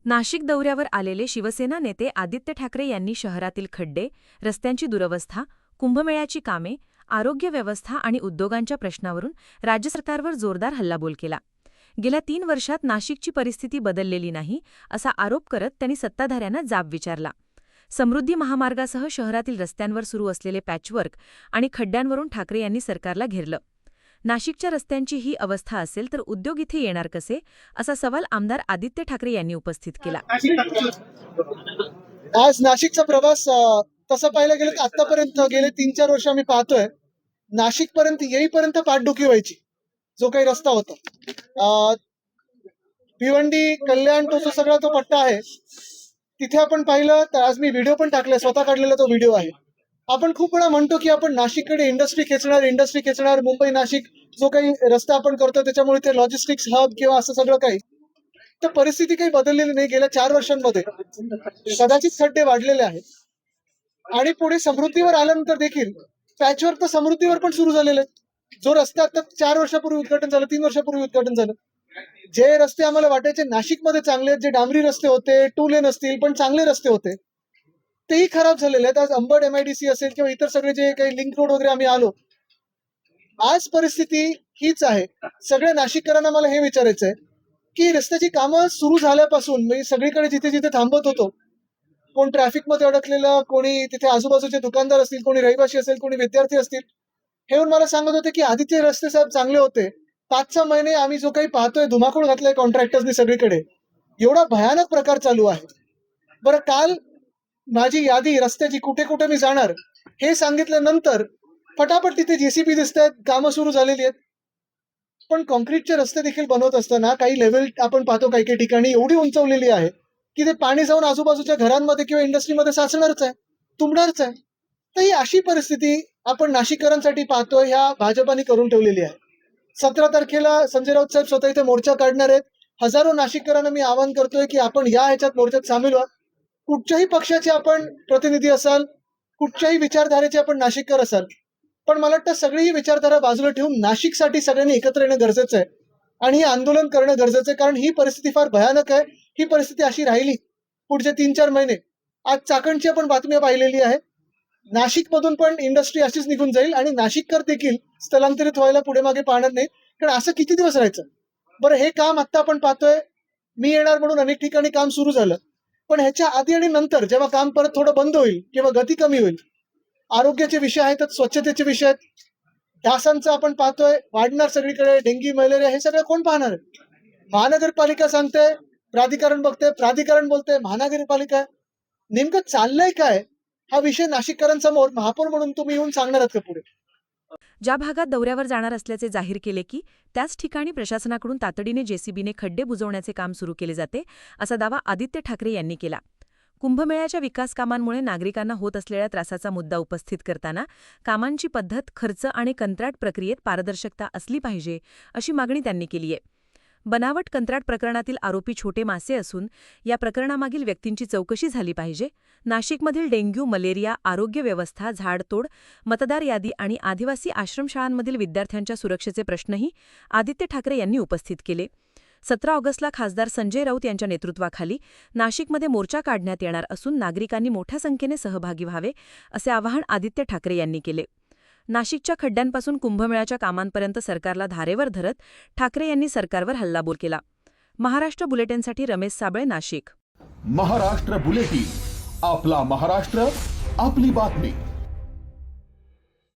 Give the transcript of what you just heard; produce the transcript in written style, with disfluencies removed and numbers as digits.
नाशिक दौऱ्यावर आलेले शिवसेना नेते आदित्य ठाकरे यांनी शहरातील खड्डे, रस्त्यांची दुरवस्था, कुंभमेळ्याची कामे, आरोग्य व्यवस्था आणि उद्योगांच्या प्रश्नावरून राज्य सरकारवर जोरदार हल्लाबोल केला. गेल्या 3 वर्षात नाशिकची परिस्थिती बदललेली नाही असा आरोप करत त्यांनी सत्ताधाऱ्यांना जाब विचारला. समृद्धी महामार्गासह शहरातील रस्त्यांवर सुरू असलेले पॅचवर्क आणि खड्ड्यांवरून ठाकरे यांनी सरकारला घेरलं. नाशिकच्या रस्त्यांची ही अवस्था असेल तर उद्योग इथे येणार कसे, असा सवाल आमदार आदित्य ठाकरे यांनी उपस्थित केला. आज नाशिकचा प्रवास तसं पाहायला गेलं तर आतापर्यंत गेले 3-4 वर्ष आम्ही पाहतोय नाशिक पर्यंत येईपर्यंत पाठदुखी व्हायची. जो काही रस्ता होता भिवंडी कल्याण तो सगळा तो पट्टा आहे, तिथे आपण पाहिलं तर आज मी व्हिडिओ पण टाकलाय, स्वतः काढलेला तो व्हिडिओ आहे. आपण खूप वेळा म्हणतो की आपण नाशिककडे इंडस्ट्री खेचणार, मुंबई नाशिक जो काही रस्ता आपण करतो त्याच्यामुळे ते लॉजिस्टिक्स हब किंवा असं सगळं काही, तर परिस्थिती काही बदललेली नाही. गेल्या 4 वर्षांमध्ये कदाचित खड्डे वाढलेले आहेत आणि पुढे समृद्धीवर आल्यानंतर देखील पॅचवर्क तर समृद्धीवर पण सुरू झालेले आहेत. जो रस्ता आता 4 वर्षापूर्वी उद्घाटन झालं, 3 वर्षापूर्वी उद्घाटन झालं, जे रस्ते आम्हाला वाटायचे नाशिकमध्ये चांगले आहेत, जे डांबरी रस्ते होते, 2 लेन असतील पण चांगले रस्ते होते, तेही खराब झालेले आहेत. आज अंबड MIDC असेल किंवा इतर सगळे जे काही लिंक रोड वगैरे आम्ही आलो, आज परिस्थिती हीच आहे. सगळ्या नाशिककरांना मला हे विचारायचं आहे की रस्त्याची कामं सुरू झाल्यापासून मी सगळीकडे जिथे जिथे थांबत होतो, कोण ट्रॅफिकमध्ये अडकलेलं, कोणी तिथे आजूबाजूचे दुकानदार असतील, कोणी रहिवासी असेल, कोणी विद्यार्थी असतील, हे येऊन मला सांगत होते की आधीचे रस्ते साहेब चांगले होते, 5-6 महिने आम्ही जो काही पाहतोय धुमाकूळ घातलाय कॉन्ट्रॅक्टर्सनी सगळीकडे, एवढा भयानक प्रकार चालू आहे. बरं, काल माझी यादी रस्त्याची कुठे कुठे मी जाणार हे सांगितल्यानंतर फटाफट तिथे JCB दिसत आहेत, कामं सुरू झालेली आहेत. पण कॉन्क्रीटचे रस्ते देखील बनवत असताना काही लेवल आपण पाहतो काही काही ठिकाणी एवढी उंचवलेली आहे की ते पाणी जाऊन आजूबाजूच्या घरांमध्ये किंवा इंडस्ट्रीमध्ये साचणारच आहे, तुंबणारच आहे. तर ही अशी परिस्थिती आपण नाशिककरांसाठी पाहतोय, ह्या भाजपाने करून ठेवलेली आहे. 17 तारखेला संजय राऊत साहेब स्वतः इथे मोर्चा काढणार आहेत. हजारो नाशिककरांना मी आवाहन करतोय की आपण या ह्याच्यात मोर्चात सामील व्हा. कुठच्याही पक्षाचे आपण प्रतिनिधी असाल, कुठच्याही विचारधारेचे आपण नाशिककर असाल, पण मला वाटतं सगळी विचारधारा बाजूला ठेवून नाशिकसाठी सगळ्यांनी एकत्र येणं गरजेचं आहे आणि हे आंदोलन करणं गरजेचं आहे. कारण ही परिस्थिती फार भयानक आहे. ही परिस्थिती अशी राहिली पुढचे 3-4 महिने. आज चाकणची आपण बातम्या पाहिलेली आहे, नाशिकमधून पण इंडस्ट्री अशीच निघून जाईल आणि नाशिककर देखील स्थलांतरित व्हायला पुढे मागे पाहणार नाही. कारण असं किती दिवस राहायचं. बरं, हे काम आता आपण पाहतोय, मी येणार म्हणून अनेक ठिकाणी काम सुरू झालं, पण ह्याच्या आधी आणि नंतर जेव्हा काम परत थोडं बंद होईल किंवा गती कमी होईल, आरोग्याचे विषय आहेत, स्वच्छतेचे विषय आहेत, डासांचं आपण पाहतोय वाढणार सगळीकडे, डेंग्यू मलेरिया, हे सगळं कोण पाहणार आहे? महानगरपालिका सांगते, प्राधिकरण बघते, प्राधिकरण बोलते, महानगरपालिका. नेमकं चाललंय काय हा विषय नाशिककरांसमोर महापौर म्हणून तुम्ही येऊन सांगणार आहात का पुढे? ज्या भागात दौऱ्यावर जाणार असल्याचे जाहीर केले की त्याच ठिकाणी प्रशासनाकडून तातडीने JCBने खड्डे बुजवण्याचे काम सुरू केले जाते, असा दावा आदित्य ठाकरे यांनी केला. कुंभमेळ्याच्या विकास कामांमुळे नागरिकांना होत असलेल्या त्रासाचा मुद्दा उपस्थित करताना कामांची पद्धत, खर्च आणि कंत्राट प्रक्रियेत पारदर्शकता असली पाहिजे, अशी मागणी त्यांनी केली आहे. बनावट कंत्राट प्रकरणातील आरोपी छोटे मासे असून या प्रकरणामागील व्यक्तींची चौकशी झाली पाहिजे. नाशिकमधील डेंग्यू, मलेरिया, आरोग्य व्यवस्था, झाडतोड, मतदार यादी आणि आदिवासी आश्रमशाळांमधील विद्यार्थ्यांच्या सुरक्षेचे प्रश्नही आदित्य ठाकरे यांनी उपस्थित केले. 17 ऑगस्टला खासदार संजय राऊत यांच्या नेतृत्वाखाली नाशिकमध्ये मोर्चा काढण्यात येणार असून नागरिकांनी मोठ्या संख्येने सहभागी व्हावे, असे आवाहन आदित्य ठाकरे यांनी केले. नाशिकच्या खड्ड्यांपासून कुंभमेळ्याच्या कामांपर्यंत सरकारला धारेवर धरत ठाकरे यांनी सरकारवर हल्लाबोल केला. महाराष्ट्र बुलेटिनसाठी रमेश साबळे, नाशिक. महाराष्ट्र बुलेटिन, आपला महाराष्ट्र, आपली बातमी.